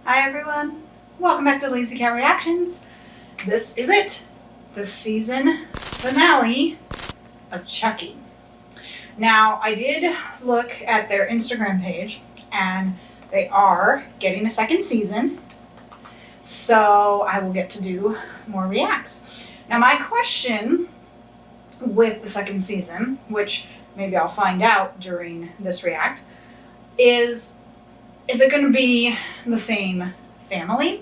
Hi everyone, welcome back to Lazy Cat Reactions. This is it, the season finale of Chucky. Now, I did look at their Instagram page and they are getting a second season, so I will get to do more reacts. Now, my question with the second season, which maybe I'll find out during this react, is it going to be the same family?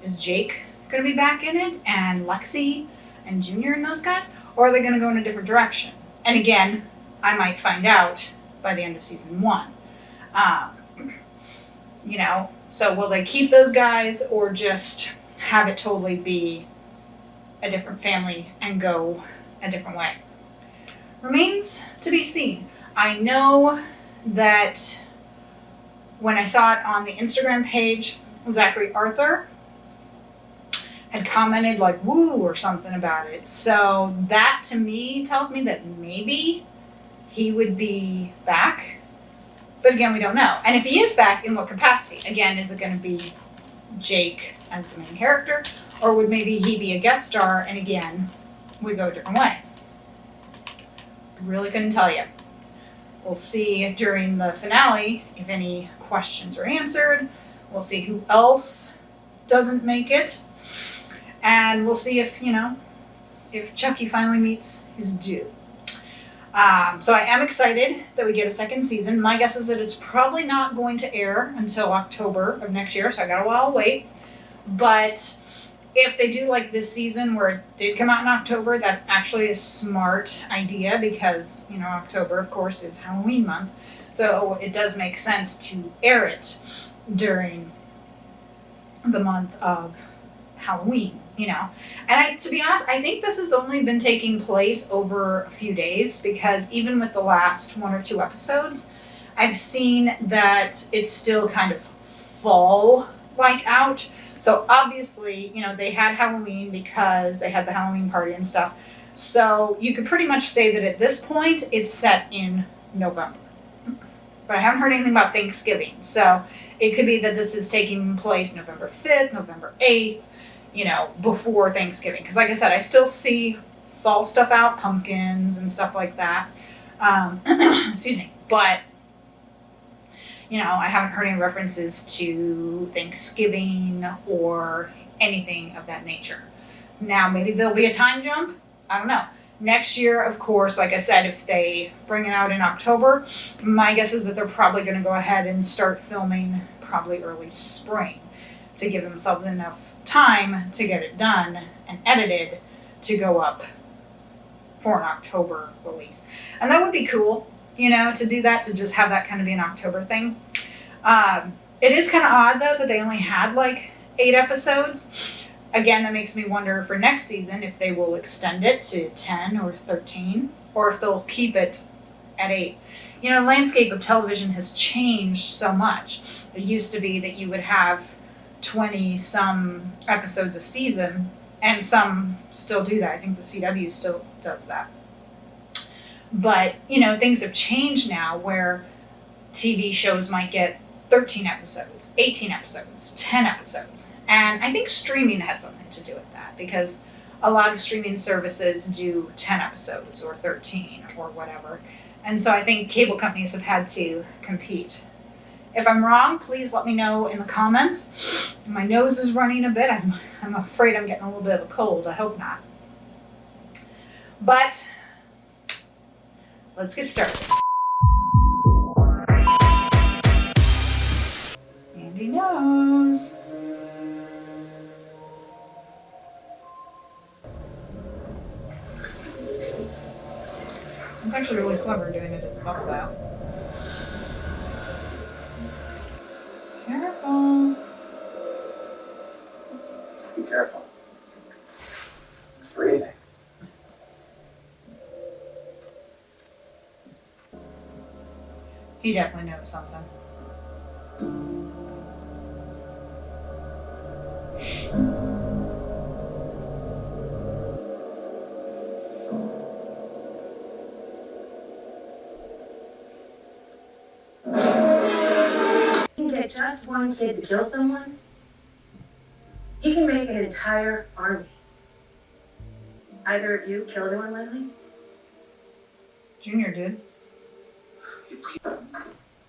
Is Jake going to be back in it, and Lexi and Junior and those guys? Or are they going to go in a different direction? And again, I might find out by the end of season 1. So will they keep those guys or just have it totally be a different family and go a different way? Remains to be seen. I know that when I saw it on the Instagram page, Zachary Arthur had commented like woo or something about it. So that to me tells me that maybe he would be back. But again, we don't know. And if he is back, in what capacity? Again, is it going to be Jake as the main character? Or would maybe he be a guest star and again, we go a different way? Really couldn't tell you. We'll see during the finale if any questions are answered. We'll see who else doesn't make it. And we'll see if Chucky finally meets his due. So I am excited that we get a second season. My guess is that it's probably not going to air until October of next year, so I got a while to wait. But if they do like this season where it did come out in October, that's actually a smart idea because, October, of course, is Halloween month. So it does make sense to air it during the month of Halloween, And to be honest, I think this has only been taking place over a few days because even with the last 1 or 2 episodes, I've seen that it's still kind of fall-like out. So obviously, they had Halloween because they had the Halloween party and stuff. So you could pretty much say that at this point, it's set in November. But I haven't heard anything about Thanksgiving. So it could be that this is taking place November 5th, November 8th, before Thanksgiving. Because like I said, I still see fall stuff out, pumpkins and stuff like that. Excuse me. But, I haven't heard any references to Thanksgiving or anything of that nature. So now maybe there'll be a time jump. I don't know. Next year, of course, like I said, if they bring it out in October, my guess is that they're probably going to go ahead and start filming probably early spring to give themselves enough time to get it done and edited to go up for an October release. And that would be cool, to do that, to just have that kind of be an October thing. It is kind of odd, though, that they only had like 8 episodes. Again, that makes me wonder for next season if they will extend it to 10 or 13, or if they'll keep it at 8. The landscape of television has changed so much. It used to be that you would have 20-some episodes a season, and some still do that. I think the CW still does that. But, things have changed now where TV shows might get 13 episodes, 18 episodes, 10 episodes. And I think streaming had something to do with that because a lot of streaming services do 10 episodes or 13 or whatever. And so I think cable companies have had to compete. If I'm wrong, please let me know in the comments. My nose is running a bit. I'm afraid I'm getting a little bit of a cold. I hope not. But let's get started. Andy knows. It's actually really clever doing it as a bubble bath. Careful. Be careful. It's freezing. He definitely knows something. Just one kid to kill someone? He can make an entire army. Either of you kill anyone lately? Junior did.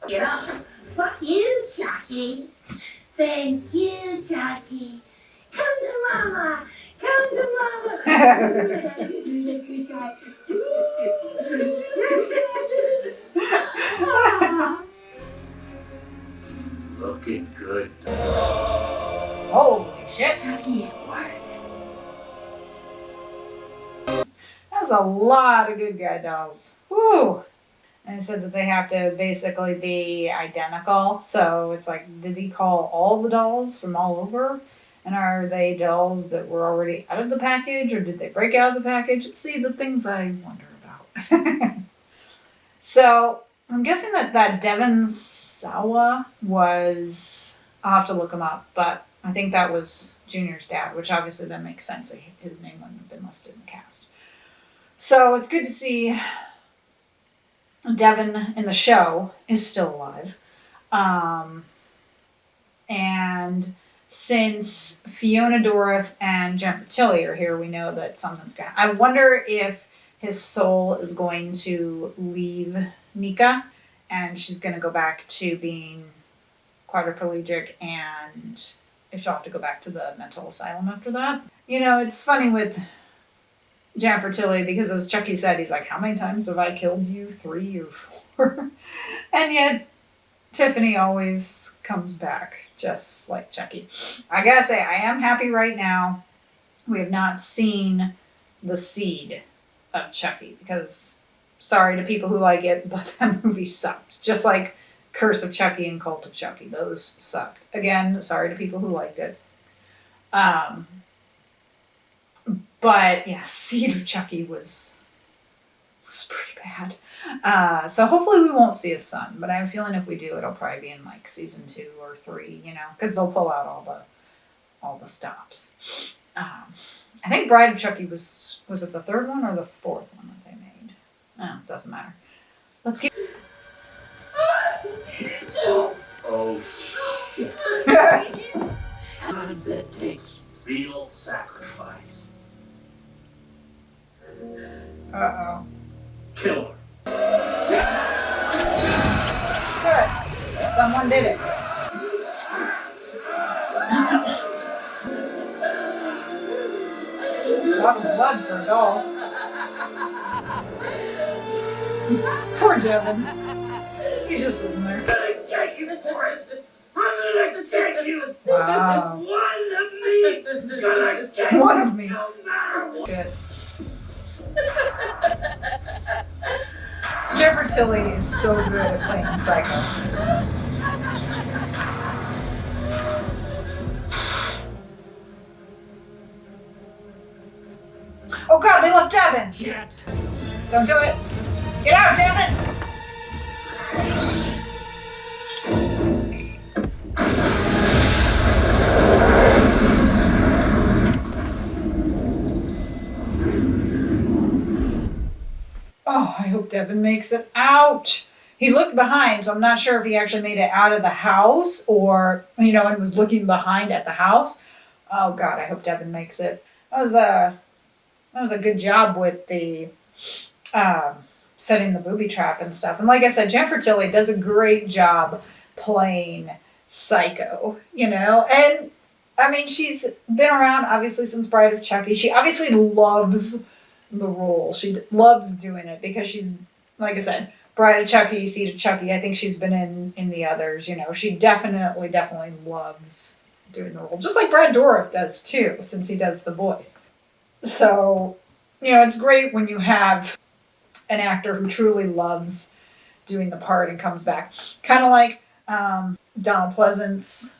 Get up. Fuck you, Chucky. Thank you, Chucky. Come to mama. Come to mama. Looking good. Holy shit. Chucky, what? That's a lot of good guy dolls. Woo! And it said that they have to basically be identical. So it's like, did he call all the dolls from all over? And are they dolls that were already out of the package, or did they break out of the package? See, the things I wonder about. So I'm guessing that Devon Sawa was, I'll have to look him up, but I think that was Junior's dad, which obviously that makes sense. His name wouldn't have been listed in the cast. So it's good to see Devon in the show is still alive. And since Fiona Dourif and Jennifer Tilly are here, we know that something's going to happen. I wonder if his soul is going to leave Nika and she's going to go back to being quadriplegic, and if she'll have to go back to the mental asylum after that. You know, it's funny with Jennifer Tilly because, as Chucky said, he's like, how many times have I killed you? 3 or 4? And yet Tiffany always comes back, just like Chucky. I gotta say, I am happy right now we have not seen the seed of Chucky, because sorry to people who like it, but that movie sucked. Just like Curse of Chucky and Cult of Chucky. Those sucked. Again, sorry to people who liked it. But yeah, Seed of Chucky was pretty bad. So hopefully we won't see his son, but I have a feeling if we do, it'll probably be in like season 2 or 3, you know, because they'll pull out all the stops. I think Bride of Chucky was it the 3rd one or the 4th one that they made? Oh, doesn't matter. Let's keep. Oh shit. Sometimes it takes real sacrifice. Uh-oh. Kill her. Good. Someone did it. A lot of blood for a doll. Poor Devin. He's just sitting there. I'm gonna take you for it. I'm gonna take you. Wow. One of me. Gonna get One of me. no matter what. Good. Jennifer Tilly is so good at playing Psycho. Oh god, they left Devin! Get. Don't do it! Get out, Devin! Oh, I hope Devin makes it out. He looked behind, so I'm not sure if he actually made it out of the house or, you know, and was looking behind at the house. Oh god, I hope Devin makes it. That was a good job with the setting the booby trap and stuff. And like I said, Jennifer Tilly does a great job playing Psycho, you know? And I mean, she's been around obviously since Bride of Chucky. She obviously loves the role. She loves doing it because she's, like I said, Bride of Chucky, Seed of Chucky. I think she's been in the others, you know. She definitely loves doing the role. Just like Brad Dourif does too, since he does the voice. So, you know, it's great when you have an actor who truly loves doing the part and comes back. Kind of like Donald Pleasance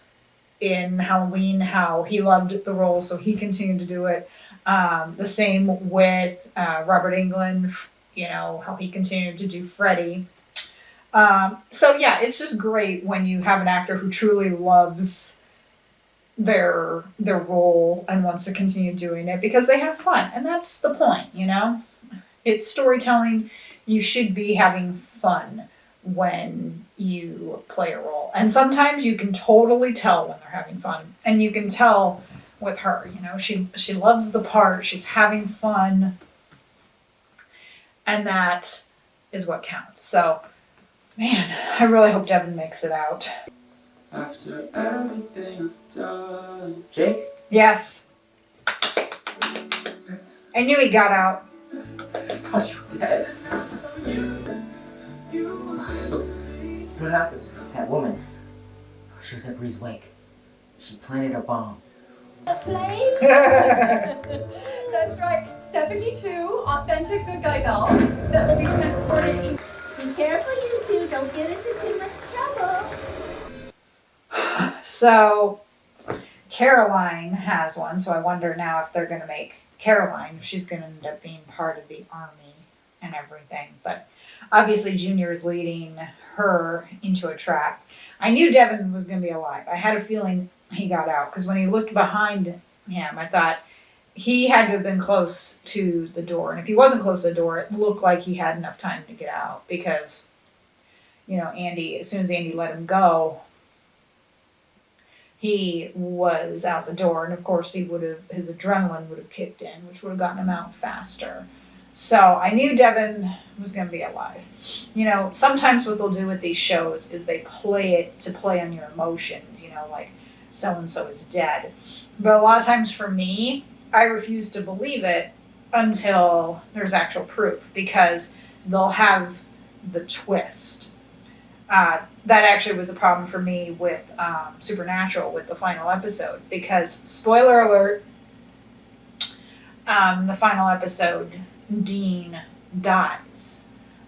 in Halloween, how he loved the role, so he continued to do it. The same with Robert Englund, you know, how he continued to do Freddy. So yeah, it's just great when you have an actor who truly loves their role and wants to continue doing it because they have fun, and that's the point, you know. It's storytelling. You should be having fun when you play a role, and sometimes you can totally tell when they're having fun, and you can tell with her. You know, she loves the part, she's having fun, and that is what counts. So, man, I really hope Devin makes it out. After everything I've done. Jake? Yes. I knew he got out. I thought you were dead. So, what happened? That woman, she was at Bree's wake. She planted a bomb. A plane? That's right, 72 authentic good guy dolls that will be transported in. Be careful, you two. Don't get into too much trouble. So, Caroline has one, so I wonder now if they're going to make Caroline, if she's going to end up being part of the army and everything. But obviously, Junior is leading her into a trap. I knew Devin was going to be alive. I had a feeling he got out, because when he looked behind him, I thought he had to have been close to the door. And if he wasn't close to the door, it looked like he had enough time to get out, because, you know, Andy, as soon as Andy let him go, he was out the door, and of course his adrenaline would have kicked in, which would have gotten him out faster. So I knew Devin was going to be alive. You know, sometimes what they'll do with these shows is they play it to play on your emotions, you know, like so-and-so is dead. But a lot of times for me, I refuse to believe it until there's actual proof, because they'll have the twist. That actually was a problem for me with Supernatural, with the final episode, because, spoiler alert, the final episode, Dean dies.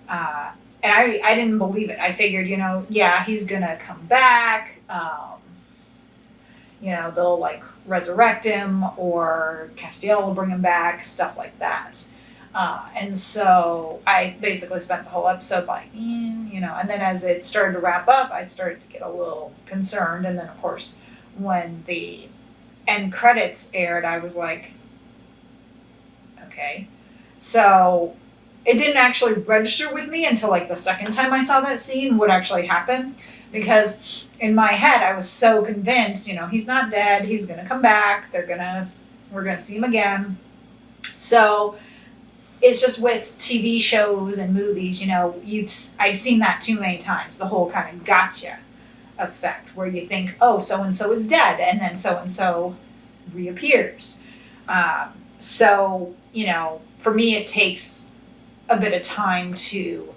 And I didn't believe it. I figured, you know, yeah, he's gonna come back, you know, they'll like resurrect him, or Castiel will bring him back, stuff like that. And so I basically spent the whole episode like, you know, and then as it started to wrap up, I started to get a little concerned. And then, of course, when the end credits aired, I was like, okay. So it didn't actually register with me until like the second time I saw that scene, what actually happened. Because in my head, I was so convinced, you know, he's not dead, he's going to come back, we're going to see him again. So it's just with TV shows and movies, you know, I've seen that too many times, the whole kind of gotcha effect, where you think, oh, so-and-so is dead, and then so-and-so reappears. So, you know, for me, it takes a bit of time to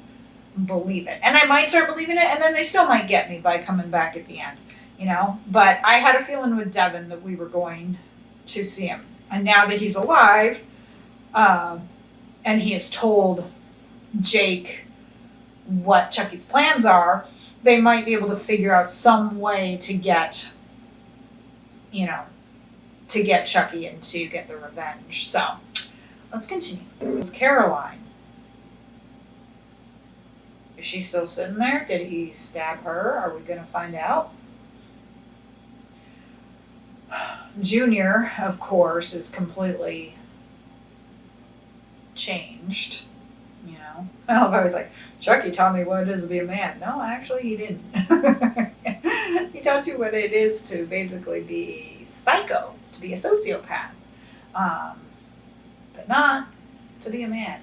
believe it. And I might start believing it, and then they still might get me by coming back at the end, you know? But I had a feeling with Devin that we were going to see him. And now that he's alive, and he has told Jake what Chucky's plans are, they might be able to figure out some way to get, you know, to get Chucky and to get the revenge. So, let's continue. It's Caroline. Is she still sitting there? Did he stab her? Are we going to find out? Junior, of course, is completely changed. You know, I was like, Chucky taught me what it is to be a man. No, actually, he didn't. He taught you what it is to basically be psycho, to be a sociopath, but not to be a man.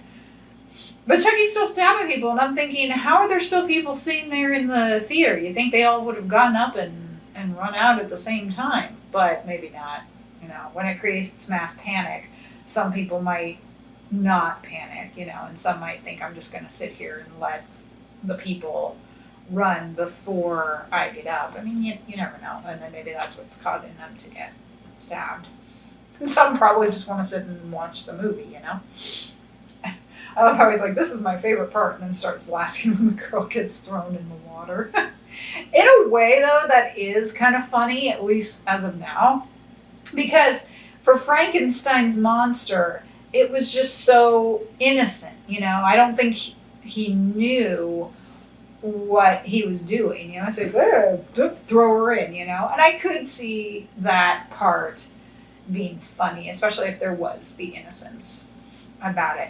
But Chucky's still stabbing people, and I'm thinking, how are there still people sitting there in the theater? You think they all would have gotten up and run out at the same time, but maybe not. You know, when it creates mass panic, some people might not panic, you know, and some might think, I'm just going to sit here and let the people run before I get up. I mean, you never know, and then maybe that's what's causing them to get stabbed. And some probably just want to sit and watch the movie, you know. I love how he's like, this is my favorite part, and then starts laughing when the girl gets thrown in the water. In a way, though, that is kind of funny, at least as of now. Because for Frankenstein's monster, it was just so innocent, you know? I don't think he knew what he was doing, you know? So it's, throw her in, you know? And I could see that part being funny, especially if there was the innocence about it.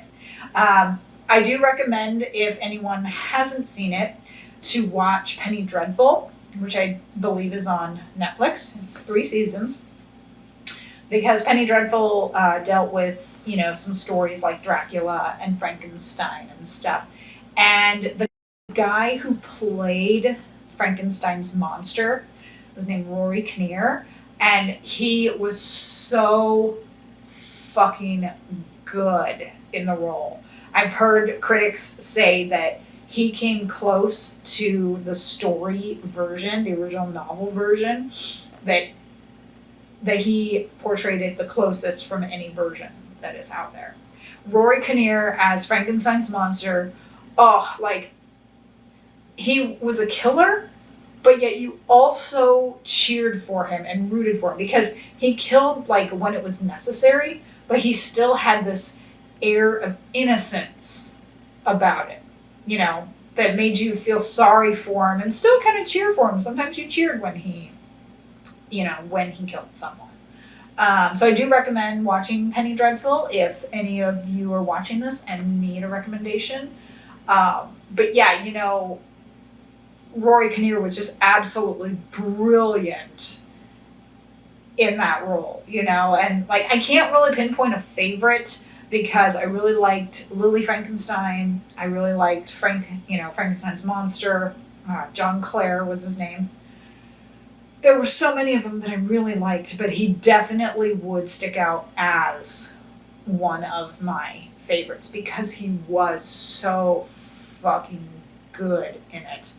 I do recommend, if anyone hasn't seen it, to watch Penny Dreadful, which I believe is on Netflix. It's 3 seasons. because Penny Dreadful dealt with, you know, some stories like Dracula and Frankenstein and stuff. And the guy who played Frankenstein's monster was named Rory Kinnear, and he was so fucking good in the role. I've heard critics say that he came close to the story version, the original novel version, that he portrayed it the closest from any version that is out there. Rory Kinnear as Frankenstein's monster, oh, like, he was a killer, but yet you also cheered for him and rooted for him because he killed, like, when it was necessary, but he still had this air of innocence about it, you know, that made you feel sorry for him and still kind of cheer for him. Sometimes you cheered when he, you know, when he killed someone. So I do recommend watching Penny Dreadful if any of you are watching this and need a recommendation. But yeah, you know, Rory Kinnear was just absolutely brilliant in that role, you know, and like I can't really pinpoint a favorite because I really liked Lily Frankenstein. I really liked Frankenstein's monster. John Clare was his name. There were so many of them that I really liked, but he definitely would stick out as one of my favorites because he was so fucking good in it.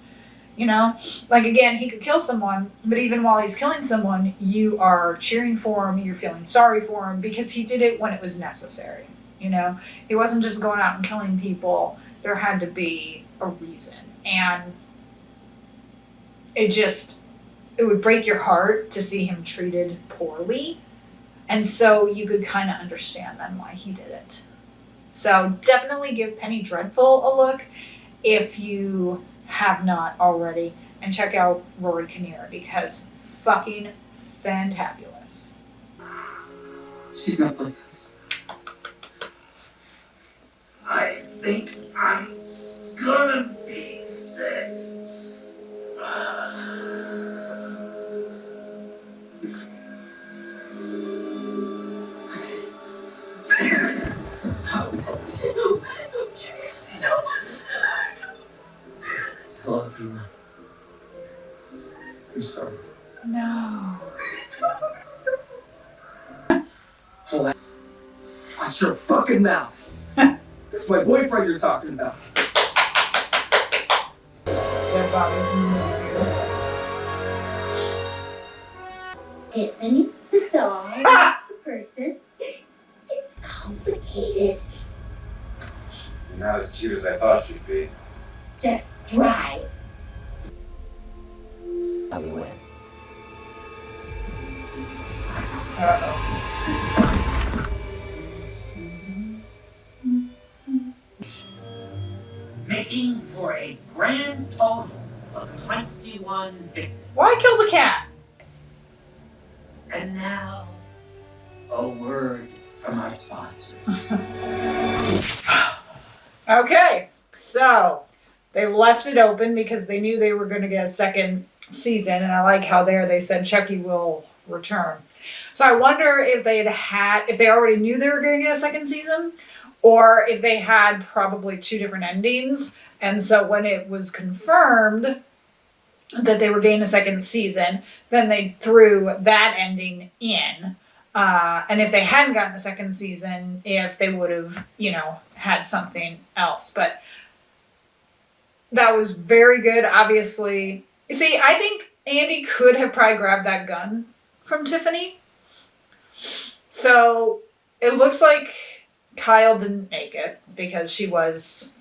You know, like again, he could kill someone, but even while he's killing someone, you are cheering for him, you're feeling sorry for him because he did it when it was necessary. You know, he wasn't just going out and killing people. There had to be a reason. And it would break your heart to see him treated poorly. And so you could kind of understand then why he did it. So definitely give Penny Dreadful a look if you have not already, and check out Rory Kinnear because fucking fantabulous. She's not like this. I think I'm gonna be sick. Tell everyone. I'm sorry. No. Watch your fucking mouth. That's my boyfriend you're talking about. Dead bodies in the movie. Tiffany, the dog, the person. It's complicated. You're not as cute as I thought you'd be. Just drive. How we win. Making for a grand total of 21 victims. Why kill the cat? And now, a word from our sponsors. Okay, so they left it open because they knew they were going to get a second season, and I like how they said Chucky will return. So I wonder if if they already knew they were going to get a second season, or if they had probably two different endings, and so when it was confirmed that they were getting a second season, then they threw that ending in. And if they hadn't gotten a second season, if they would have, you know, had something else. But that was very good, obviously. You see, I think Andy could have probably grabbed that gun from Tiffany. So it looks like Kyle didn't make it because she was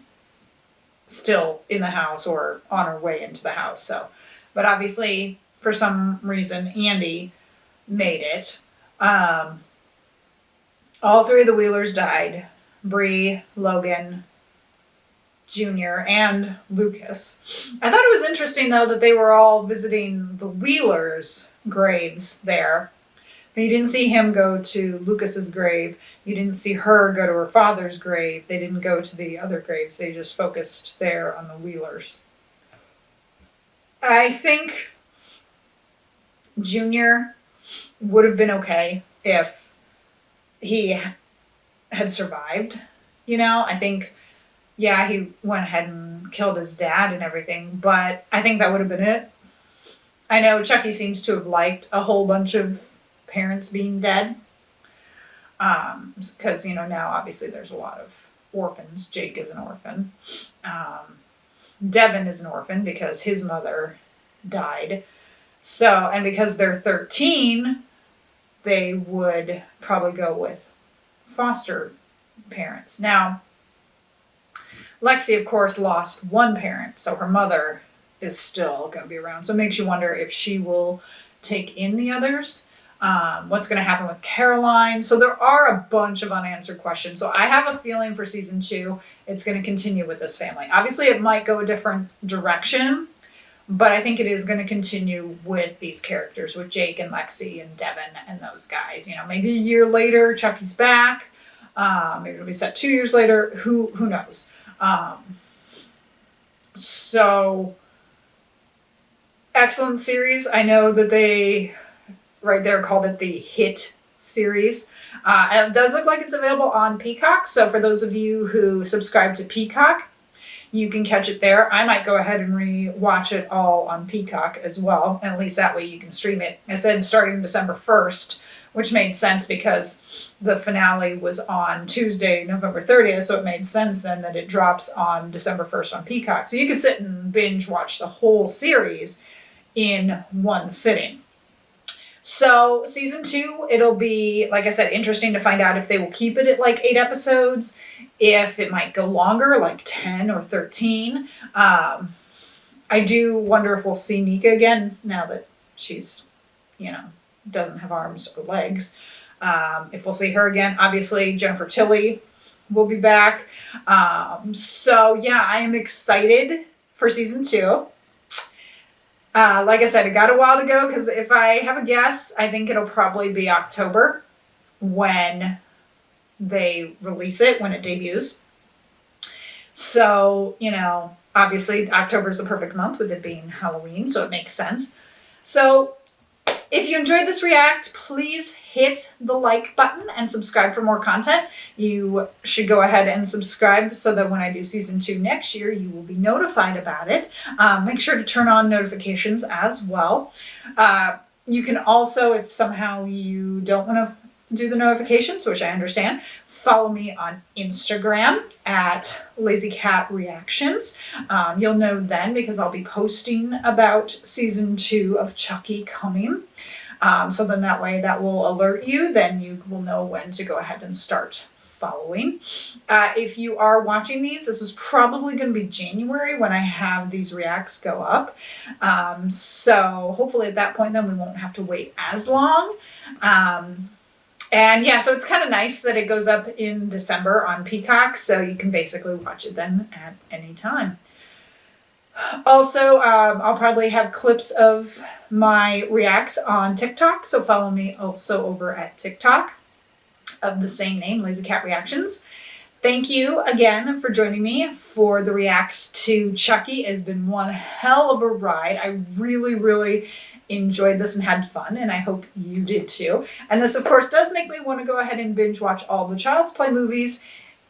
still in the house or on her way into the house. So, but obviously, for some reason, Andy made it. All three of the Wheelers died. Bree, Logan, Junior, and Lucas. I thought it was interesting, though, that they were all visiting the Wheelers' graves there. But you didn't see him go to Lucas's grave. You didn't see her go to her father's grave. They didn't go to the other graves. They just focused there on the Wheelers. I think Junior would have been okay if he had survived. You know, I think, yeah, he went ahead and killed his dad and everything, but I think that would have been it. I know Chucky seems to have liked a whole bunch of parents being dead. Because, you know, now obviously there's a lot of orphans. Jake is an orphan. Devin is an orphan because his mother died. So, and because they're 13, they would probably go with foster parents. Now, Lexi, of course, lost one parent, so her mother is still going to be around. So it makes you wonder if she will take in the others. What's going to happen with Caroline? So there are a bunch of unanswered questions. So I have a feeling for season 2, it's going to continue with this family. Obviously, it might go a different direction, but I think it is going to continue with these characters, with Jake and Lexi and Devin and those guys. You know, maybe a year later, Chucky's back. Maybe it'll be set 2 years later. Who knows? So excellent series. I know that they right there called it the hit series. And it does look like it's available on Peacock. So for those of you who subscribe to Peacock, you can catch it there. I might go ahead and re-watch it all on Peacock as well. And at least that way you can stream it. I said starting December 1st, which made sense because the finale was on Tuesday, November 30th. So it made sense then that it drops on December 1st on Peacock. So you can sit and binge watch the whole series in one sitting. So season 2, it'll be, like I said, interesting to find out if they will keep it at like 8 episodes, if it might go longer, like 10 or 13. I do wonder if we'll see Nika again now that she's, you know, doesn't have arms or legs. If we'll see her again. Obviously, Jennifer Tilly will be back. So yeah, I am excited for season 2. Like I said, it got a while to go because if I have a guess, I think it'll probably be October when they release it, when it debuts. So, you know, obviously October is the perfect month with it being Halloween, so it makes sense. So if you enjoyed this react, please hit the like button and subscribe for more content. You should go ahead and subscribe so that when I do season 2 next year, you will be notified about it. Make sure to turn on notifications as well. You can also, if somehow you don't want to do the notifications, which I understand, follow me on Instagram at LazyCatReactions. You'll know then because I'll be posting about season 2 of Chucky coming. So then that way that will alert you. Then you will know when to go ahead and start following. If you are watching these, this is probably going to be January when I have these reacts go up. So hopefully at that point then we won't have to wait as long. And yeah, so it's kind of nice that it goes up in December on Peacock, so you can basically watch it then at any time. Also, I'll probably have clips of my reacts on TikTok, so follow me also over at TikTok of the same name, Lazy Cat Reactions. Thank you again for joining me for the reacts to Chucky. It's been one hell of a ride. I really enjoyed this and had fun, and I hope you did too. And this, of course, does make me want to go ahead and binge watch all the Child's Play movies,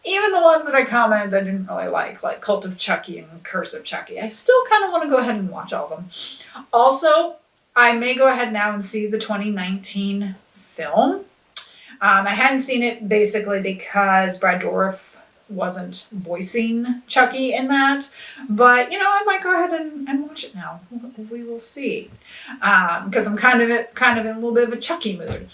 even the ones that I commented that I didn't really like Cult of Chucky and Curse of Chucky. I still kind of want to go ahead and watch all of them. Also, I may go ahead now and see the 2019 film. I hadn't seen it basically because Brad Dourif wasn't voicing Chucky in that, but you know, I might go ahead and watch it now. We will see, because I'm kind of in a little bit of a Chucky mood.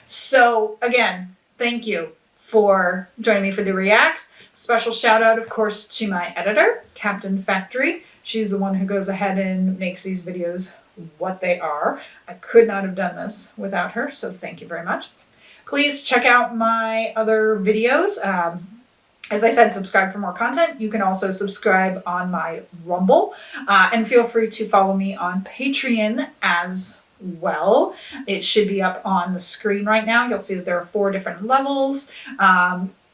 So again, thank you for joining me for the reacts. Special shout out, of course, to my editor, Captain Factory. She's the one who goes ahead and makes these videos what they are. I could not have done this without her, so thank you very much. Please check out my other videos. As I said, subscribe for more content. You can also subscribe on my Rumble, and feel free to follow me on Patreon as well. It should be up on the screen right now. You'll see that there are 4 different levels.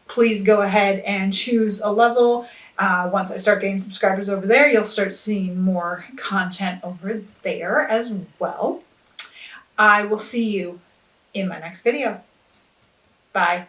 Please go ahead and choose a level. Once I start getting subscribers over there, you'll start seeing more content over there as well. I will see you in my next video. Bye.